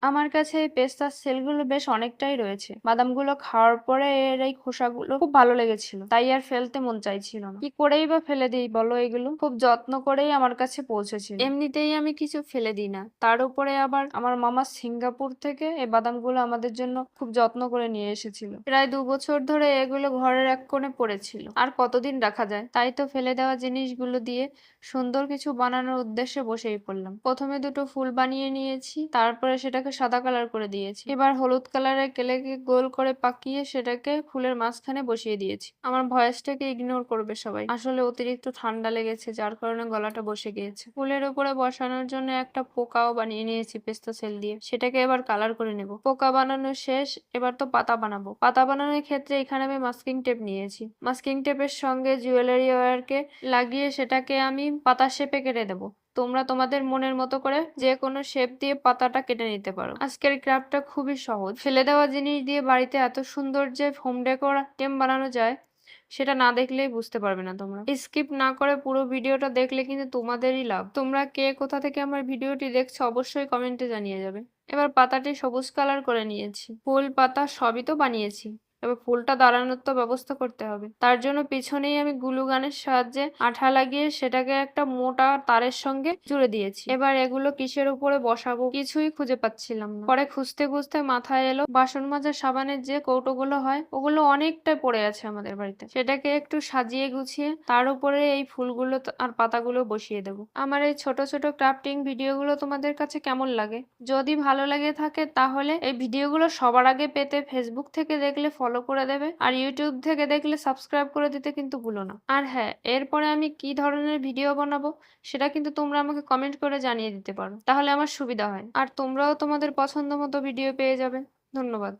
আমার কাছে এই পেস্তার সেলগুলো বেশ অনেকটাই রয়েছে। বাদামগুলো খাওয়ার পরে এর এই খোসাগুলো খুব ভালো লেগেছিল, তাই আর ফেলতে মন চাইছিল না। কি করেই বা ফেলে দিই বলো, এগুলো খুব যত্ন করেই আমার কাছে পৌঁছেছিল। এমনিতেই আমি কিছু ফেলে দিই না, তার উপরে আবার আমার মামা সিঙ্গাপুর থেকে এই বাদামগুলো আমাদের জন্য খুব যত্ন করে নিয়ে এসেছিল। প্রায় 2 বছর ধরে এগুলো ঘরের এক কোণে পড়েছিল, আর কতদিন রাখা যায়। তাই তো ফেলে দেওয়া জিনিসগুলো দিয়ে সুন্দর কিছু বানানোর উদ্দেশ্যে বসেই পড়লাম। প্রথমে দুটো ফুল বানিয়ে নিয়েছি, তারপরে সেটাকে সাদা কালার করে দিয়েছি। এবার হলুদ কালারের কেলেকে গোল করে পাকিয়ে সেটাকে ফুলের মাঝখানে বসিয়ে দিয়েছি। আমার ভয়েসটাকে ইগনোর করবে সবাই, আসলে অতিরিক্ত ঠান্ডা লেগেছে, যার কারণে গলাটা বসে গিয়েছে। ফুলের উপরে বসানোর জন্য একটা পোকাও বানিয়ে নিয়েছি পেস্তা সেল দিয়ে, সেটাকে এবার কালার করে নেব। পোকা বানানো শেষ, এবার তো পাতা বানাবো। পাতা বানানোর ক্ষেত্রে এখানে আমি মাস্কিং টেপ নিয়েছি। মাস্কিং টেপের সঙ্গে জুয়েলারি ওয়্যারকে লাগিয়ে সেটাকে আমি পাতা শেপে কেটে দেবো। তোমরা তোমাদের মনের মতো করে যে কোনো শেপ দিয়ে পাতাটা কেটে নিতে পারো। আজকের ক্রাফটটা খুবই সহজ। ফেলে দেওয়া জিনিস দিয়ে বাড়িতে এত সুন্দর যে হোম ডেকোর আইটেম বানানো যায়, সেটা না দেখলেই বুঝতে পারবে না তোমরা। স্কিপ না করে পুরো ভিডিওটা দেখলে কিন্তু তোমাদেরই লাভ। তোমরা কে কোথা থেকে আমার ভিডিওটি দেখছো অবশ্যই কমেন্টে জানিয়ে যাবে। এবার পাতাটি সবুজ কালার করে নিয়েছি, ফুল পাতা সবই তো বানিয়েছি। এবার ফুলটা দাঁড়ানোর তো ব্যবস্থা করতে হবে, তার জন্য পিছনেই আমি গ্লু গানের সাহায্যে আঠা লাগিয়ে সেটাকে একটা মোটা তারের সঙ্গে জুড়ে দিয়েছি। এবার এগুলো কিসের উপরে বসাবো কিছুই খুঁজে পাচ্ছিলাম না। পরে খুঁজতে খুঁজতে মাথায় এলো বাসন মাজার সাবানের যে কৌটোগুলো হয় ওগুলো অনেকটা পড়ে আছে আমাদের বাড়িতে, সেটাকে একটু সাজিয়ে গুছিয়ে তার উপরে এই ফুলগুলো আর পাতাগুলো বসিয়ে দেবো। আমার এই ছোট ছোট ক্রাফটিং ভিডিওগুলো তোমাদের কাছে কেমন লাগে? যদি ভালো লাগে থাকে তাহলে এই ভিডিওগুলো সবার আগে পেতে ফেসবুক থেকে দেখলে ফলো করে দেবে, আর ইউটিউব থেকে দেখলে সাবস্ক্রাইব করে দিতে কিন্তু ভুলো না। আর হ্যাঁ, এরপরে আমি কি ধরনের ভিডিও বানাবো সেটা কিন্তু তোমরা আমাকে কমেন্ট করে জানিয়ে দিতে পারো, তাহলে আমার সুবিধা হয়, আর তোমরাও তোমাদের পছন্দ মতো ভিডিও পেয়ে যাবে। ধন্যবাদ।